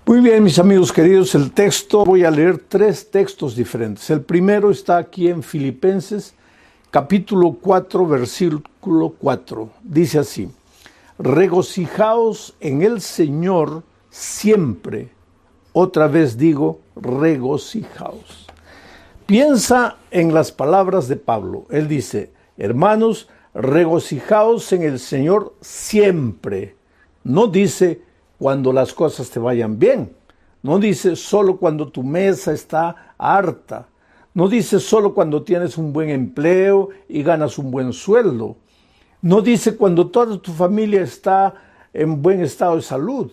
Muy bien, mis amigos queridos, el texto, voy a leer 3 textos diferentes. El primero está aquí en Filipenses, capítulo 4, versículo 4. Dice así: regocijaos en el Señor siempre. Otra vez digo, regocijaos. Piensa en las palabras de Pablo. Él dice: hermanos, regocijaos en el Señor siempre. No dice cuando las cosas te vayan bien. No dice solo cuando tu mesa está harta. No dice solo cuando tienes un buen empleo y ganas un buen sueldo. No dice cuando toda tu familia está en buen estado de salud.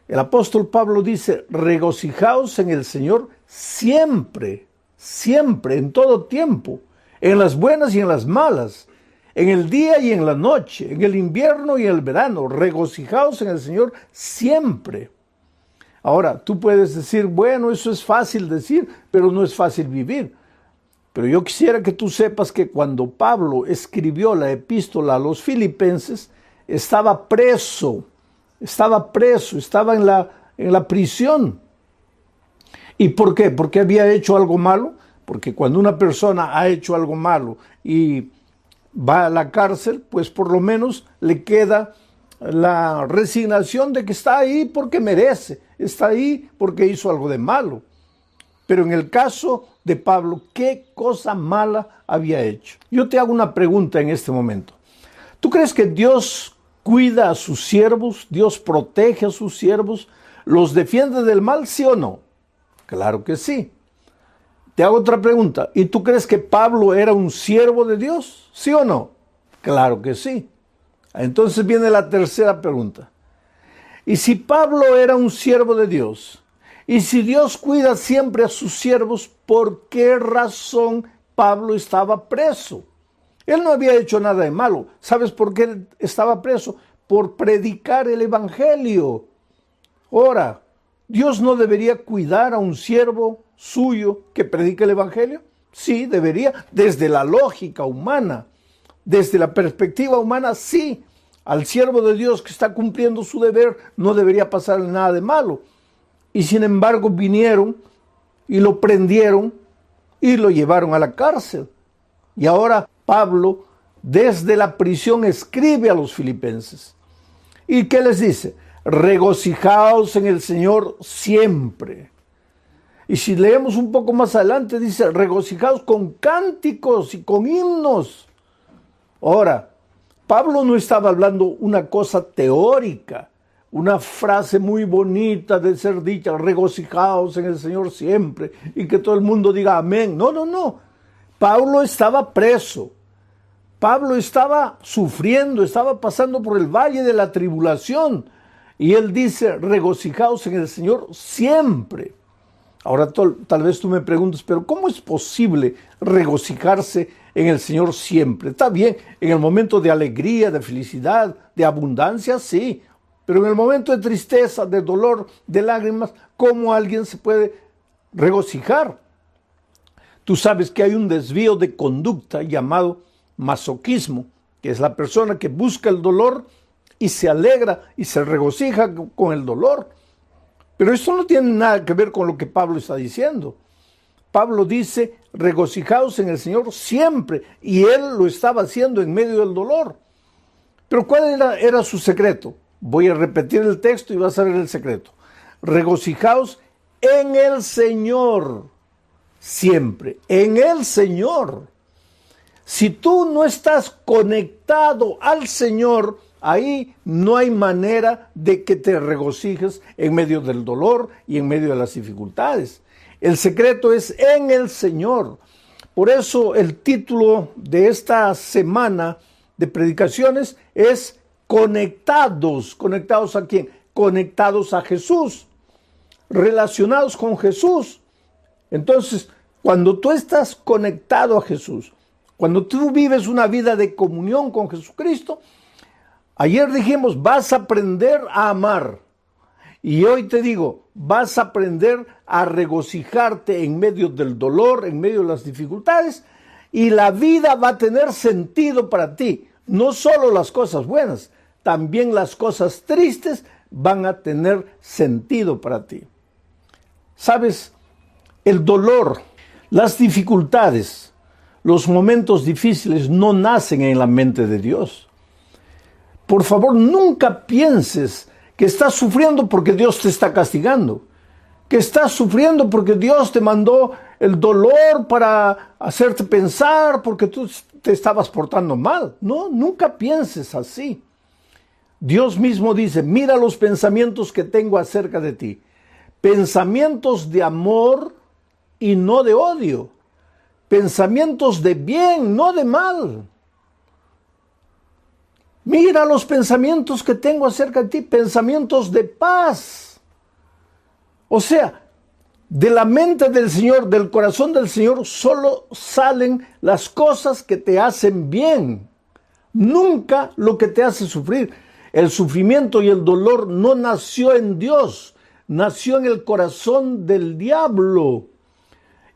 El apóstol Pablo dice: regocijaos en el Señor siempre, siempre, en todo tiempo, en las buenas y en las malas, en el día y en la noche, en el invierno y en el verano. Regocijaos en el Señor siempre. Ahora, tú puedes decir, bueno, eso es fácil decir, pero no es fácil vivir. Pero yo quisiera que tú sepas que cuando Pablo escribió la epístola a los filipenses, estaba preso en la prisión. ¿Y por qué? ¿Porque había hecho algo malo? Porque cuando una persona ha hecho algo malo y va a la cárcel, pues por lo menos le queda la resignación de que está ahí porque merece, está ahí porque hizo algo de malo. Pero en el caso de Pablo, ¿qué cosa mala había hecho? Yo te hago una pregunta en este momento. ¿Tú crees que Dios cuida a sus siervos? ¿Dios protege a sus siervos? ¿Los defiende del mal, sí o no? Claro que sí. Te hago otra pregunta. ¿Y tú crees que Pablo era un siervo de Dios? ¿Sí o no? Claro que sí. Entonces viene la tercera pregunta. ¿Y si Pablo era un siervo de Dios? ¿Y si Dios cuida siempre a sus siervos, por qué razón Pablo estaba preso? Él no había hecho nada de malo. ¿Sabes por qué estaba preso? Por predicar el evangelio. Ahora, ¿Dios no debería cuidar a un siervo suyo que predica el evangelio? Sí, debería, desde la lógica humana, desde la perspectiva humana, sí. Al siervo de Dios que está cumpliendo su deber no debería pasarle nada de malo. Y sin embargo vinieron y lo prendieron y lo llevaron a la cárcel. Y ahora Pablo desde la prisión escribe a los filipenses. ¿Y qué les dice? Regocijaos en el Señor siempre. Y si leemos un poco más adelante, dice: regocijaos con cánticos y con himnos. Ahora, Pablo no estaba hablando una cosa teórica, una frase muy bonita de ser dicha: regocijaos en el Señor siempre, y que todo el mundo diga amén. No. Pablo estaba preso. Pablo estaba sufriendo, estaba pasando por el valle de la tribulación. Y él dice: regocijaos en el Señor siempre. Ahora tal vez tú me preguntes, pero ¿cómo es posible regocijarse en el Señor siempre? Está bien, en el momento de alegría, de felicidad, de abundancia, sí. Pero en el momento de tristeza, de dolor, de lágrimas, ¿cómo alguien se puede regocijar? Tú sabes que hay un desvío de conducta llamado masoquismo, que es la persona que busca el dolor y se alegra y se regocija con el dolor. Pero esto no tiene nada que ver con lo que Pablo está diciendo. Pablo dice: regocijaos en el Señor siempre, y él lo estaba haciendo en medio del dolor. Pero ¿cuál era su secreto? Voy a repetir el texto y vas a ver el secreto. Regocijaos en el Señor siempre, en el Señor. Si tú no estás conectado al Señor, ahí no hay manera de que te regocijes en medio del dolor y en medio de las dificultades. El secreto es en el Señor. Por eso el título de esta semana de predicaciones es conectados. ¿Conectados a quién? Conectados a Jesús, relacionados con Jesús. Entonces, cuando tú estás conectado a Jesús, cuando tú vives una vida de comunión con Jesucristo, ayer dijimos, vas a aprender a amar. Y hoy te digo, vas a aprender a regocijarte en medio del dolor, en medio de las dificultades, y la vida va a tener sentido para ti. No solo las cosas buenas, también las cosas tristes van a tener sentido para ti. ¿Sabes? El dolor, las dificultades, los momentos difíciles no nacen en la mente de Dios. Por favor, nunca pienses que estás sufriendo porque Dios te está castigando, que estás sufriendo porque Dios te mandó el dolor para hacerte pensar porque tú te estabas portando mal. No, nunca pienses así. Dios mismo dice, mira los pensamientos que tengo acerca de ti. Pensamientos de amor y no de odio. Pensamientos de bien, no de mal. Mira los pensamientos que tengo acerca de ti, pensamientos de paz. O sea, de la mente del Señor, del corazón del Señor, solo salen las cosas que te hacen bien. Nunca lo que te hace sufrir. El sufrimiento y el dolor no nació en Dios, nació en el corazón del diablo.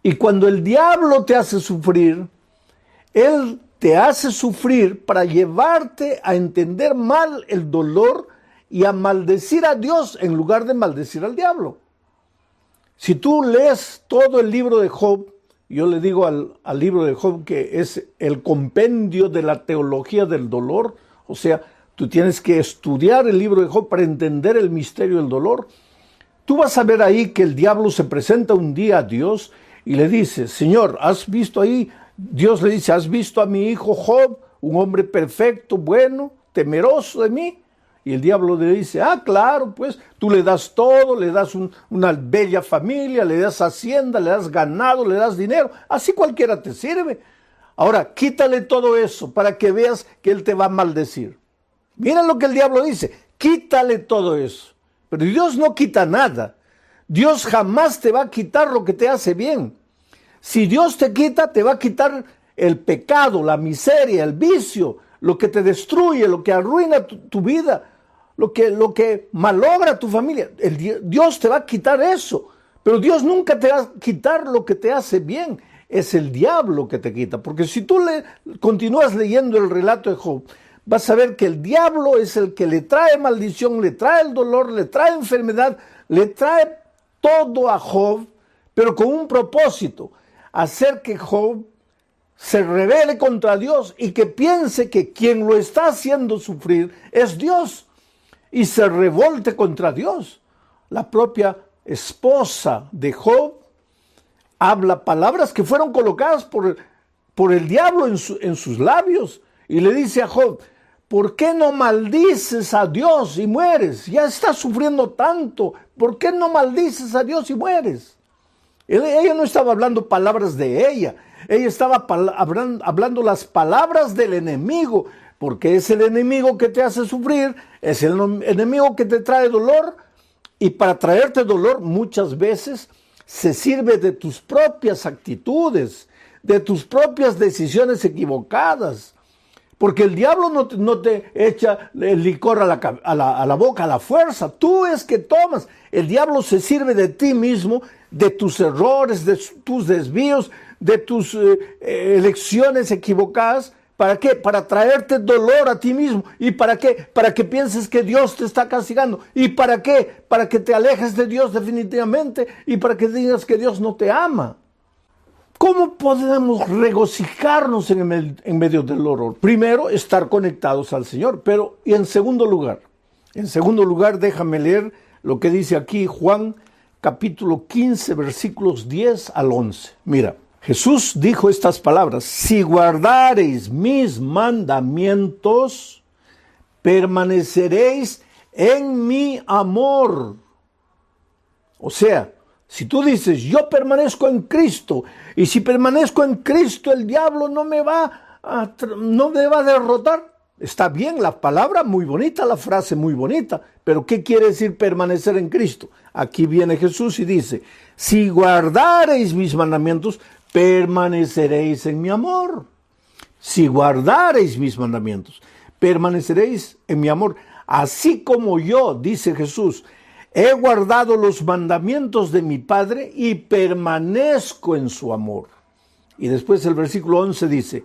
Y cuando el diablo te hace sufrir, él te hace sufrir para llevarte a entender mal el dolor y a maldecir a Dios en lugar de maldecir al diablo. Si tú lees todo el libro de Job, yo le digo al libro de Job que es el compendio de la teología del dolor, o sea, tú tienes que estudiar el libro de Job para entender el misterio del dolor. Tú vas a ver ahí que el diablo se presenta un día a Dios y le dice, Señor, ¿has visto ahí? Dios le dice, ¿has visto a mi hijo Job, un hombre perfecto, bueno, temeroso de mí? Y el diablo le dice, claro, pues tú le das todo, le das una bella familia, le das hacienda, le das ganado, le das dinero, así cualquiera te sirve. Ahora, quítale todo eso para que veas que él te va a maldecir. Mira lo que el diablo dice, quítale todo eso. Pero Dios no quita nada. Dios jamás te va a quitar lo que te hace bien. Si Dios te quita, te va a quitar el pecado, la miseria, el vicio, lo que te destruye, lo que arruina tu vida, lo que malogra tu familia. Dios te va a quitar eso, pero Dios nunca te va a quitar lo que te hace bien. Es el diablo que te quita, porque si tú continúas leyendo el relato de Job, vas a ver que el diablo es el que le trae maldición, le trae el dolor, le trae enfermedad, le trae todo a Job, pero con un propósito, hacer que Job se rebele contra Dios y que piense que quien lo está haciendo sufrir es Dios y se revolte contra Dios. La propia esposa de Job habla palabras que fueron colocadas por el diablo en sus labios y le dice a Job, ¿por qué no maldices a Dios y mueres? Ya estás sufriendo tanto, ¿por qué no maldices a Dios y mueres? Ella no estaba hablando palabras de ella estaba hablando las palabras del enemigo, porque es el enemigo que te hace sufrir, es el enemigo que te trae dolor, y para traerte dolor muchas veces se sirve de tus propias actitudes, de tus propias decisiones equivocadas, porque el diablo no te echa el licor a la boca a la fuerza, tú es que tomas. El diablo se sirve de ti mismo, de tus errores, de tus desvíos, de tus elecciones equivocadas. ¿Para qué? Para traerte dolor a ti mismo. ¿Y para qué? Para que pienses que Dios te está castigando. ¿Y para qué? Para que te alejes de Dios definitivamente y para que digas que Dios no te ama. ¿Cómo podemos regocijarnos en medio del dolor? Primero, estar conectados al Señor. Pero, y en segundo lugar, déjame leer lo que dice aquí Juan capítulo 15, versículos 10 al 11. Mira, Jesús dijo estas palabras, si guardareis mis mandamientos, permaneceréis en mi amor. O sea, si tú dices, yo permanezco en Cristo, y si permanezco en Cristo, el diablo no me va a derrotar. Está bien, la palabra muy bonita, la frase muy bonita, pero ¿qué quiere decir permanecer en Cristo? Aquí viene Jesús y dice, si guardareis mis mandamientos, permaneceréis en mi amor. Si guardareis mis mandamientos, permaneceréis en mi amor. Así como yo, dice Jesús, he guardado los mandamientos de mi Padre y permanezco en su amor. Y después el versículo 11 dice,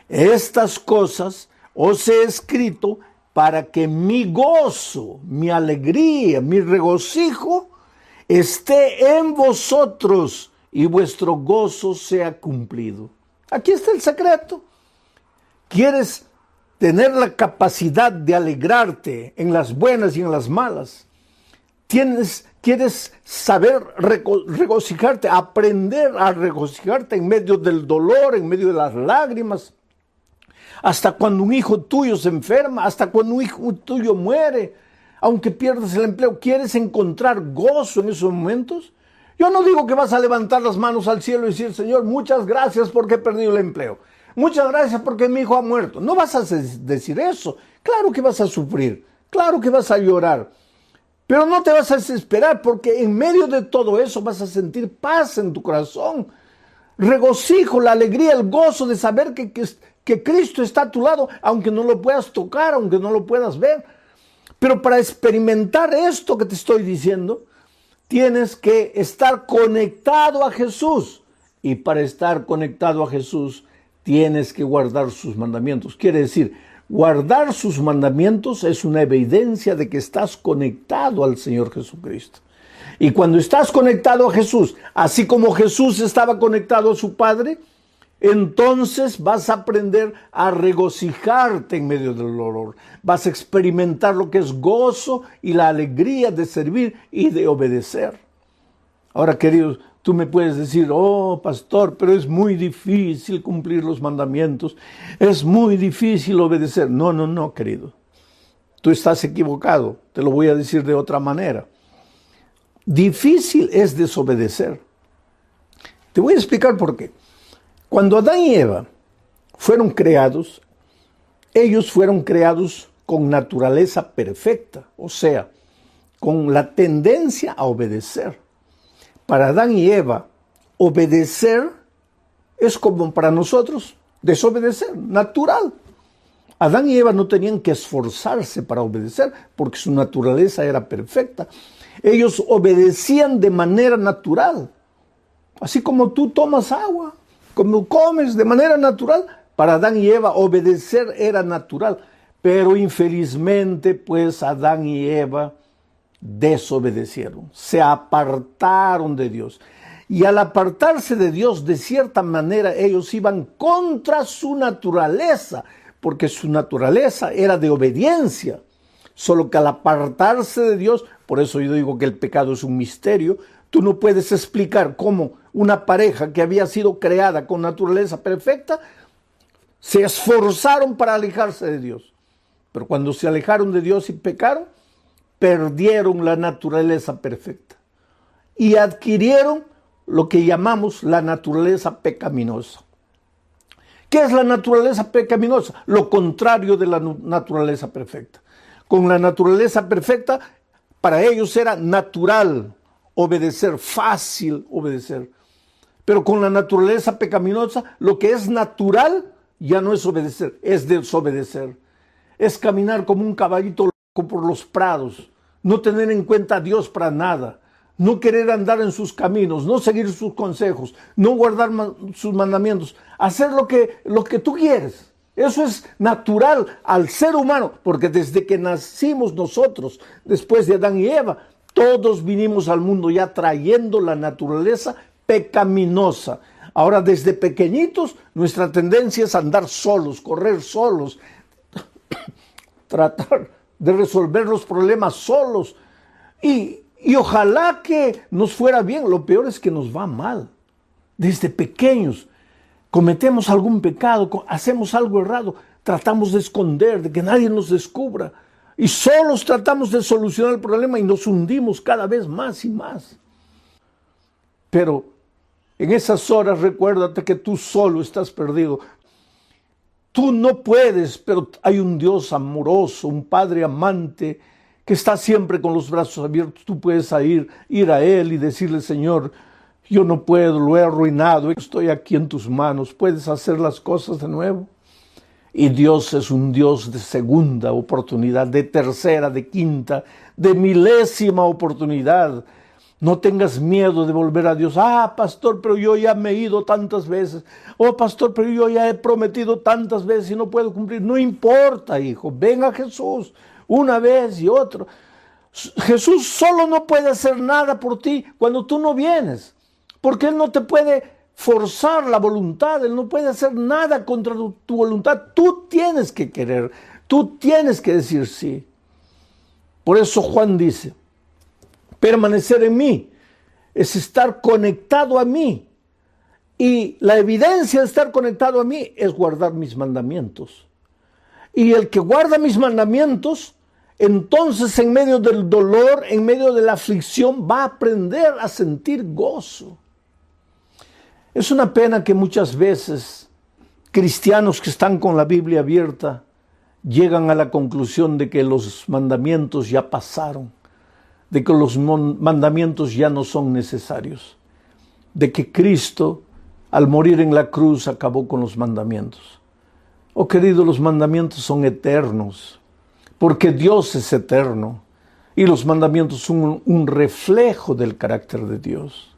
estas cosas os he escrito para que mi gozo, mi alegría, mi regocijo esté en vosotros y vuestro gozo sea cumplido. Aquí está el secreto. ¿Quieres tener la capacidad de alegrarte en las buenas y en las malas? ¿Quieres saber regocijarte, aprender a regocijarte en medio del dolor, en medio de las lágrimas? Hasta cuando un hijo tuyo se enferma, hasta cuando un hijo tuyo muere, aunque pierdas el empleo, ¿quieres encontrar gozo en esos momentos? Yo no digo que vas a levantar las manos al cielo y decir, Señor, muchas gracias porque he perdido el empleo. Muchas gracias porque mi hijo ha muerto. No vas a decir eso. Claro que vas a sufrir, claro que vas a llorar, pero no te vas a desesperar porque en medio de todo eso vas a sentir paz en tu corazón, regocijo, la alegría, el gozo de saber que Cristo está a tu lado, aunque no lo puedas tocar, aunque no lo puedas ver. Pero para experimentar esto que te estoy diciendo, tienes que estar conectado a Jesús. Y para estar conectado a Jesús, tienes que guardar sus mandamientos. Quiere decir, guardar sus mandamientos es una evidencia de que estás conectado al Señor Jesucristo. Y cuando estás conectado a Jesús, así como Jesús estaba conectado a su Padre, entonces vas a aprender a regocijarte en medio del dolor. Vas a experimentar lo que es gozo y la alegría de servir y de obedecer. Ahora, queridos, tú me puedes decir, oh, pastor, pero es muy difícil cumplir los mandamientos. Es muy difícil obedecer. No, querido. Tú estás equivocado. Te lo voy a decir de otra manera. Difícil es desobedecer. Te voy a explicar por qué. Cuando Adán y Eva fueron creados, ellos fueron creados con naturaleza perfecta, o sea, con la tendencia a obedecer. Para Adán y Eva, obedecer es como para nosotros desobedecer, natural. Adán y Eva no tenían que esforzarse para obedecer porque su naturaleza era perfecta. Ellos obedecían de manera natural, así como tú tomas agua. Como comes de manera natural, para Adán y Eva obedecer era natural. Pero infelizmente, pues Adán y Eva desobedecieron, se apartaron de Dios. Y al apartarse de Dios, de cierta manera, ellos iban contra su naturaleza, porque su naturaleza era de obediencia. Solo que al apartarse de Dios, por eso yo digo que el pecado es un misterio, tú no puedes explicar cómo una pareja que había sido creada con naturaleza perfecta se esforzaron para alejarse de Dios. Pero cuando se alejaron de Dios y pecaron, perdieron la naturaleza perfecta y adquirieron lo que llamamos la naturaleza pecaminosa. ¿Qué es la naturaleza pecaminosa? Lo contrario de la naturaleza perfecta. Con la naturaleza perfecta, para ellos era natural obedecer, fácil obedecer. Pero con la naturaleza pecaminosa, lo que es natural ya no es obedecer, es desobedecer. Es caminar como un caballito loco por los prados, no tener en cuenta a Dios para nada, no querer andar en sus caminos, no seguir sus consejos, no guardar sus mandamientos, hacer lo que tú quieres. Eso es natural al ser humano, porque desde que nacimos nosotros, después de Adán y Eva, todos vinimos al mundo ya trayendo la naturaleza pecaminosa. Ahora, desde pequeñitos, nuestra tendencia es andar solos, correr solos, tratar de resolver los problemas solos. Y ojalá que nos fuera bien. Lo peor es que nos va mal. Desde pequeños cometemos algún pecado, hacemos algo errado, tratamos de esconder, de que nadie nos descubra. Y solos tratamos de solucionar el problema y nos hundimos cada vez más y más. Pero en esas horas recuérdate que tú solo estás perdido. Tú no puedes, pero hay un Dios amoroso, un Padre amante que está siempre con los brazos abiertos. Tú puedes ir a Él y decirle, Señor, yo no puedo, lo he arruinado, estoy aquí en tus manos, puedes hacer las cosas de nuevo. Y Dios es un Dios de segunda oportunidad, de tercera, de quinta, de milésima oportunidad. No tengas miedo de volver a Dios. Ah, pastor, pero yo ya me he ido tantas veces. Oh, pastor, pero yo ya he prometido tantas veces y no puedo cumplir. No importa, hijo. Ven a Jesús una vez y otra. Jesús solo no puede hacer nada por ti cuando tú no vienes. Porque Él no te puede forzar la voluntad. Él no puede hacer nada contra tu voluntad. Tú tienes que querer. Tú tienes que decir sí. Por eso Juan dice, permanecer en mí es estar conectado a mí. Y la evidencia de estar conectado a mí es guardar mis mandamientos. Y el que guarda mis mandamientos, entonces en medio del dolor, en medio de la aflicción, va a aprender a sentir gozo. Es una pena que muchas veces cristianos que están con la Biblia abierta llegan a la conclusión de que los mandamientos ya pasaron, de que los mandamientos ya no son necesarios, de que Cristo, al morir en la cruz, acabó con los mandamientos. Oh, querido, los mandamientos son eternos, porque Dios es eterno, y los mandamientos son un reflejo del carácter de Dios.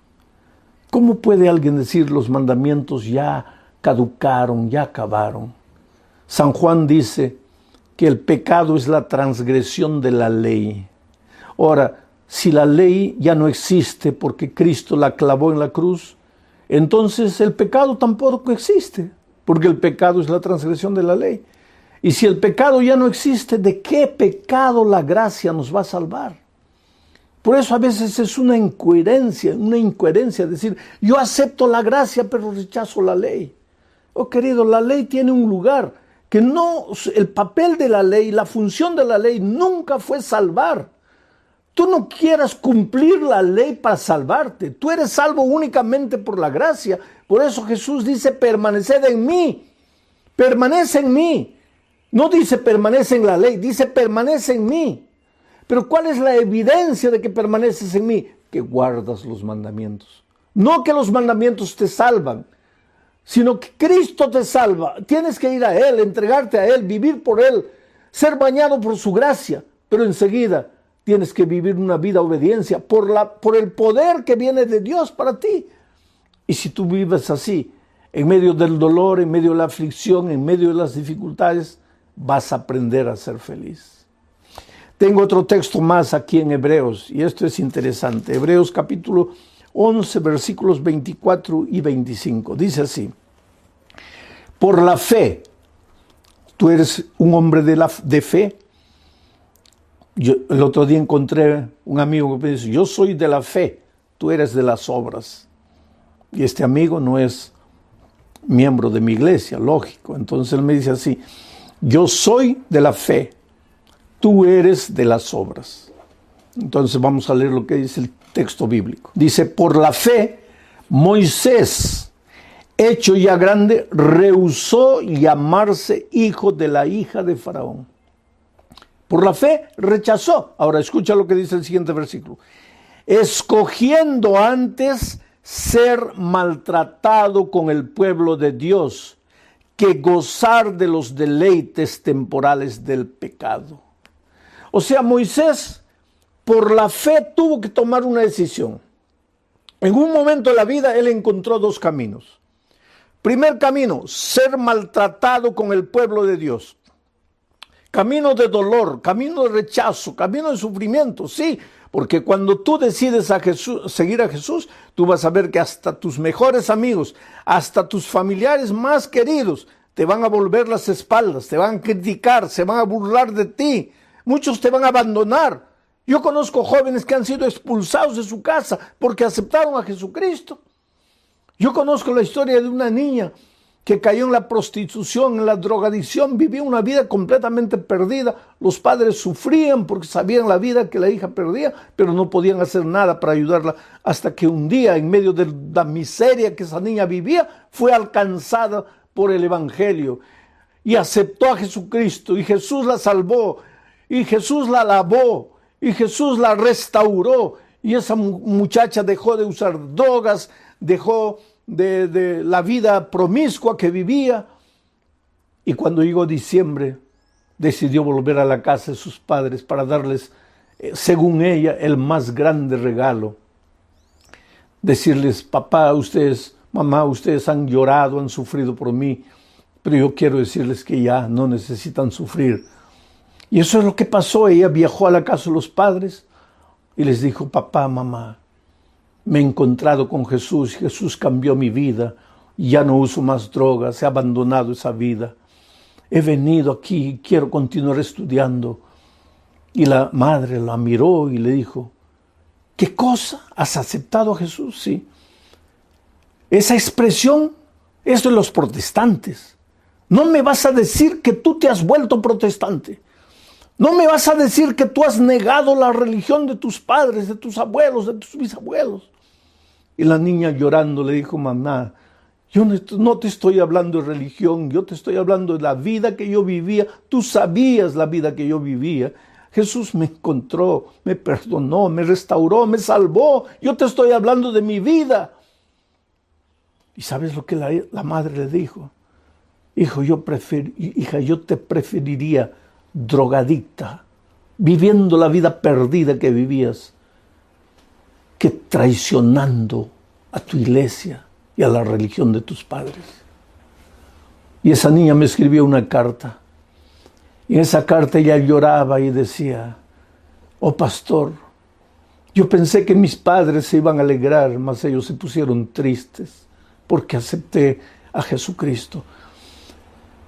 ¿Cómo puede alguien decir los mandamientos ya caducaron, ya acabaron? San Juan dice que el pecado es la transgresión de la ley. Ahora, si la ley ya no existe porque Cristo la clavó en la cruz, entonces el pecado tampoco existe, porque el pecado es la transgresión de la ley. Y si el pecado ya no existe, ¿de qué pecado la gracia nos va a salvar? Por eso a veces es una incoherencia decir, yo acepto la gracia pero rechazo la ley. Oh, querido, la ley tiene un lugar que no, el papel de la ley, la función de la ley nunca fue salvar. Tú no quieras cumplir la ley para salvarte. Tú eres salvo únicamente por la gracia. Por eso Jesús dice, permaneced en mí. Permanece en mí. No dice permanece en la ley, dice permanece en mí. Pero ¿cuál es la evidencia de que permaneces en mí? Que guardas los mandamientos. No que los mandamientos te salvan, sino que Cristo te salva. Tienes que ir a Él, entregarte a Él, vivir por Él, ser bañado por su gracia, pero enseguida tienes que vivir una vida de obediencia por el poder que viene de Dios para ti. Y si tú vives así, en medio del dolor, en medio de la aflicción, en medio de las dificultades, vas a aprender a ser feliz. Tengo otro texto más aquí en Hebreos, y esto es interesante. Hebreos capítulo 11, versículos 24 y 25. Dice así, por la fe, tú eres un hombre de fe. Yo el otro día encontré un amigo que me dice, yo soy de la fe, tú eres de las obras. Y este amigo no es miembro de mi iglesia, lógico. Entonces él me dice así, yo soy de la fe, tú eres de las obras. Entonces vamos a leer lo que dice el texto bíblico. Dice, por la fe, Moisés, hecho ya grande, rehusó llamarse hijo de la hija de Faraón. Por la fe rechazó. Ahora escucha lo que dice el siguiente versículo. Escogiendo antes ser maltratado con el pueblo de Dios que gozar de los deleites temporales del pecado. O sea, Moisés, por la fe, tuvo que tomar una decisión. En un momento de la vida, él encontró dos caminos. Primer camino, ser maltratado con el pueblo de Dios. Camino de dolor, camino de rechazo, camino de sufrimiento, sí, porque cuando tú decides seguir a Jesús, tú vas a ver que hasta tus mejores amigos, hasta tus familiares más queridos, te van a volver las espaldas, te van a criticar, se van a burlar de ti, muchos te van a abandonar. Yo conozco jóvenes que han sido expulsados de su casa porque aceptaron a Jesucristo. Yo conozco la historia de una niña que cayó en la prostitución, en la drogadicción, vivía una vida completamente perdida. Los padres sufrían porque sabían la vida que la hija perdía, pero no podían hacer nada para ayudarla, hasta que un día, en medio de la miseria que esa niña vivía, fue alcanzada por el Evangelio y aceptó a Jesucristo, y Jesús la salvó, y Jesús la lavó, y Jesús la restauró, y esa muchacha dejó de usar drogas, dejó de la vida promiscua que vivía, y cuando llegó diciembre decidió volver a la casa de sus padres para darles, según ella, el más grande regalo, decirles, papá, ustedes, mamá, ustedes han llorado, han sufrido por mí, pero yo quiero decirles que ya no necesitan sufrir. Y eso es lo que pasó. Ella viajó a la casa de los padres y les dijo, papá, mamá, me he encontrado con Jesús, Jesús cambió mi vida, ya no uso más drogas, he abandonado esa vida. He venido aquí y quiero continuar estudiando. Y la madre la miró y le dijo, ¿qué cosa? ¿Has aceptado a Jesús? Sí. Esa expresión es de los protestantes. No me vas a decir que tú te has vuelto protestante. No me vas a decir que tú has negado la religión de tus padres, de tus abuelos, de tus bisabuelos. Y la niña llorando le dijo, mamá, yo no te estoy hablando de religión, yo te estoy hablando de la vida que yo vivía. Tú sabías la vida que yo vivía. Jesús me encontró, me perdonó, me restauró, me salvó. Yo te estoy hablando de mi vida. ¿Y sabes lo que la madre le dijo? Hija, yo te preferiría drogadicta, viviendo la vida perdida que vivías, que traicionando a tu iglesia y a la religión de tus padres. Y esa niña me escribió una carta. Y en esa carta ella lloraba y decía, oh pastor, yo pensé que mis padres se iban a alegrar, mas ellos se pusieron tristes porque acepté a Jesucristo.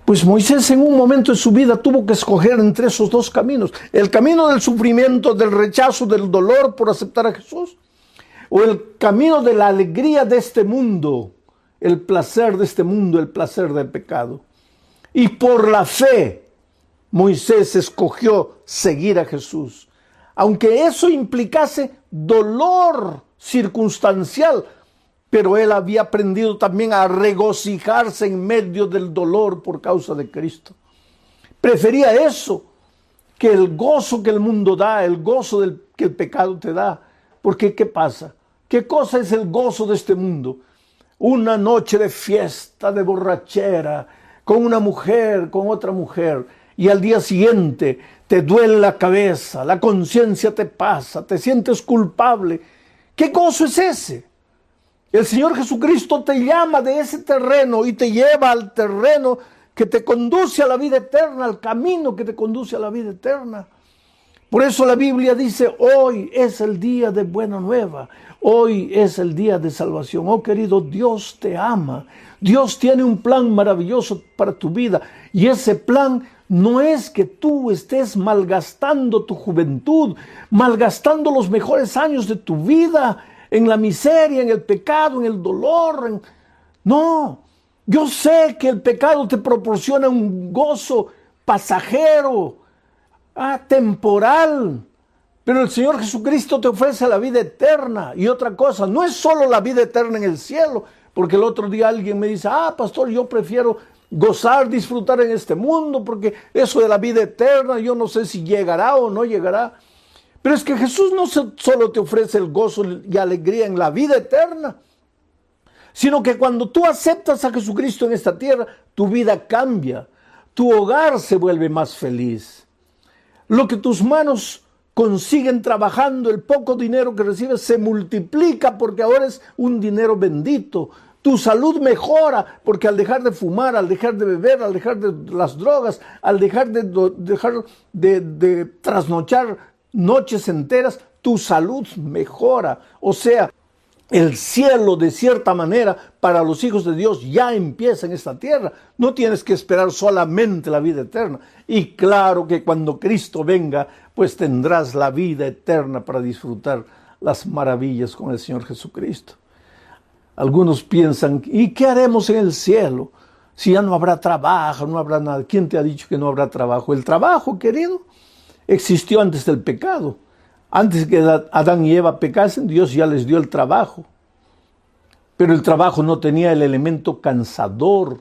Pues Moisés en un momento de su vida tuvo que escoger entre esos dos caminos. El camino del sufrimiento, del rechazo, del dolor por aceptar a Jesús. O el camino de la alegría de este mundo, el placer de este mundo, el placer del pecado. Y por la fe, Moisés escogió seguir a Jesús. Aunque eso implicase dolor circunstancial, pero él había aprendido también a regocijarse en medio del dolor por causa de Cristo. Prefería eso que el gozo que el mundo da, el gozo que el pecado te da. Porque ¿qué pasa? ¿Qué cosa es el gozo de este mundo? Una noche de fiesta, de borrachera, con una mujer, con otra mujer, y al día siguiente te duele la cabeza, la conciencia te pasa, te sientes culpable. ¿Qué gozo es ese? El Señor Jesucristo te llama de ese terreno y te lleva al terreno que te conduce a la vida eterna, al camino que te conduce a la vida eterna. Por eso la Biblia dice, hoy es el día de buena nueva, hoy es el día de salvación. Oh querido, Dios te ama, Dios tiene un plan maravilloso para tu vida y ese plan no es que tú estés malgastando tu juventud, malgastando los mejores años de tu vida en la miseria, en el pecado, en el dolor. No, yo sé que el pecado te proporciona un gozo pasajero, temporal, pero el Señor Jesucristo te ofrece la vida eterna. Y otra cosa, no es solo la vida eterna en el cielo, porque el otro día alguien me dice, pastor, yo prefiero gozar, disfrutar en este mundo, porque eso de la vida eterna, yo no sé si llegará o no llegará. Pero es que Jesús no solo te ofrece el gozo y alegría en la vida eterna, sino que cuando tú aceptas a Jesucristo en esta tierra, tu vida cambia, tu hogar se vuelve más feliz. Lo que tus manos consiguen trabajando, el poco dinero que recibes, se multiplica porque ahora es un dinero bendito. Tu salud mejora porque al dejar de fumar, al dejar de beber, al dejar de las drogas, al dejar de trasnochar noches enteras, tu salud mejora. O sea, el cielo de cierta manera para los hijos de Dios ya empieza en esta tierra. No tienes que esperar solamente la vida eterna. Y claro que cuando Cristo venga, pues tendrás la vida eterna para disfrutar las maravillas con el Señor Jesucristo. Algunos piensan, ¿y qué haremos en el cielo? Si ya no habrá trabajo, no habrá nada. ¿Quién te ha dicho que no habrá trabajo? El trabajo, querido, existió antes del pecado. Antes que Adán y Eva pecasen, Dios ya les dio el trabajo. Pero el trabajo no tenía el elemento cansador,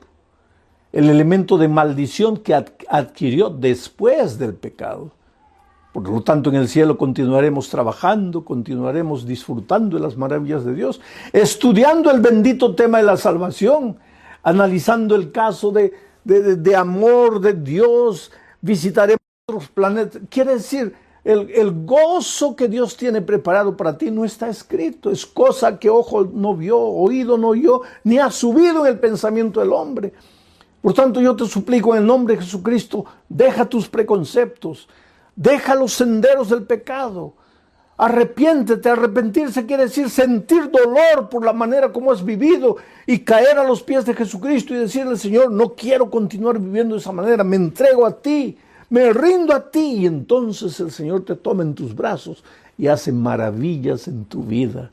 el elemento de maldición que adquirió después del pecado. Por lo tanto, en el cielo continuaremos trabajando, continuaremos disfrutando de las maravillas de Dios, estudiando el bendito tema de la salvación, analizando el caso de amor de Dios, visitaremos otros planetas. Quiere decir, El gozo que Dios tiene preparado para ti no está escrito. Es cosa que ojo no vio, oído no oyó, ni ha subido en el pensamiento del hombre. Por tanto, yo te suplico en el nombre de Jesucristo, deja tus preconceptos, deja los senderos del pecado. Arrepiéntete. Arrepentirse quiere decir sentir dolor por la manera como has vivido y caer a los pies de Jesucristo y decirle: Señor, no quiero continuar viviendo de esa manera, me entrego a ti, me rindo a ti. Y entonces el Señor te toma en tus brazos y hace maravillas en tu vida.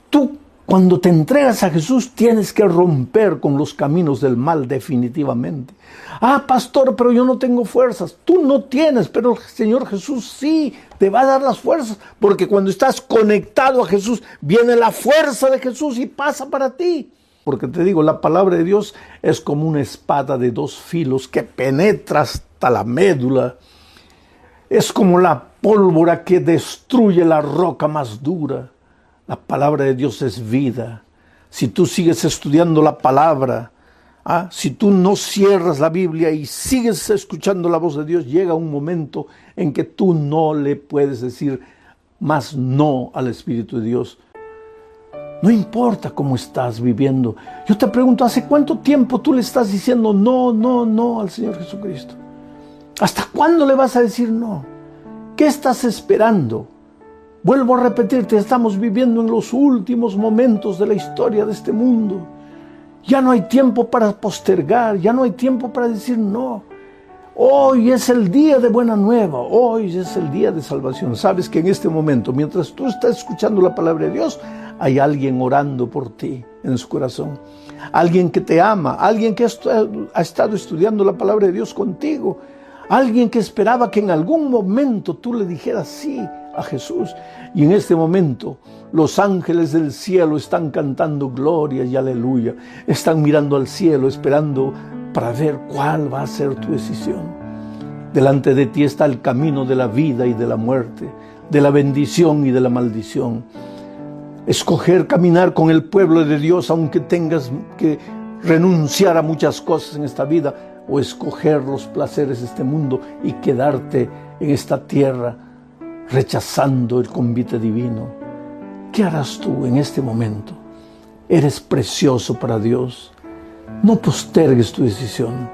Tú, cuando te entregas a Jesús, tienes que romper con los caminos del mal definitivamente. Ah, pastor, pero yo no tengo fuerzas. Tú no tienes, pero el Señor Jesús sí te va a dar las fuerzas, porque cuando estás conectado a Jesús, viene la fuerza de Jesús y pasa para ti. Porque te digo, la palabra de Dios es como una espada de dos filos que penetra hasta la médula. Es como la pólvora que destruye la roca más dura. La palabra de Dios es vida. Si tú sigues estudiando la palabra, si tú no cierras la Biblia y sigues escuchando la voz de Dios, llega un momento en que tú no le puedes decir más no al Espíritu de Dios. No importa cómo estás viviendo. Yo te pregunto, ¿hace cuánto tiempo tú le estás diciendo no al Señor Jesucristo? ¿Hasta cuándo le vas a decir no? ¿Qué estás esperando? Vuelvo a repetirte, estamos viviendo en los últimos momentos de la historia de este mundo. Ya no hay tiempo para postergar, ya no hay tiempo para decir no. Hoy es el día de buena nueva, hoy es el día de salvación. Sabes que en este momento, mientras tú estás escuchando la palabra de Dios, hay alguien orando por ti en su corazón. Alguien que te ama, alguien que ha estado estudiando la palabra de Dios contigo. Alguien que esperaba que en algún momento tú le dijeras sí a Jesús. Y en este momento los ángeles del cielo están cantando gloria y aleluya. Están mirando al cielo esperando para ver cuál va a ser tu decisión. Delante de ti está el camino de la vida y de la muerte, de la bendición y de la maldición. Escoger caminar con el pueblo de Dios aunque tengas que renunciar a muchas cosas en esta vida, o escoger los placeres de este mundo y quedarte en esta tierra rechazando el convite divino. ¿Qué harás tú en este momento? Eres precioso para Dios. No postergues tu decisión.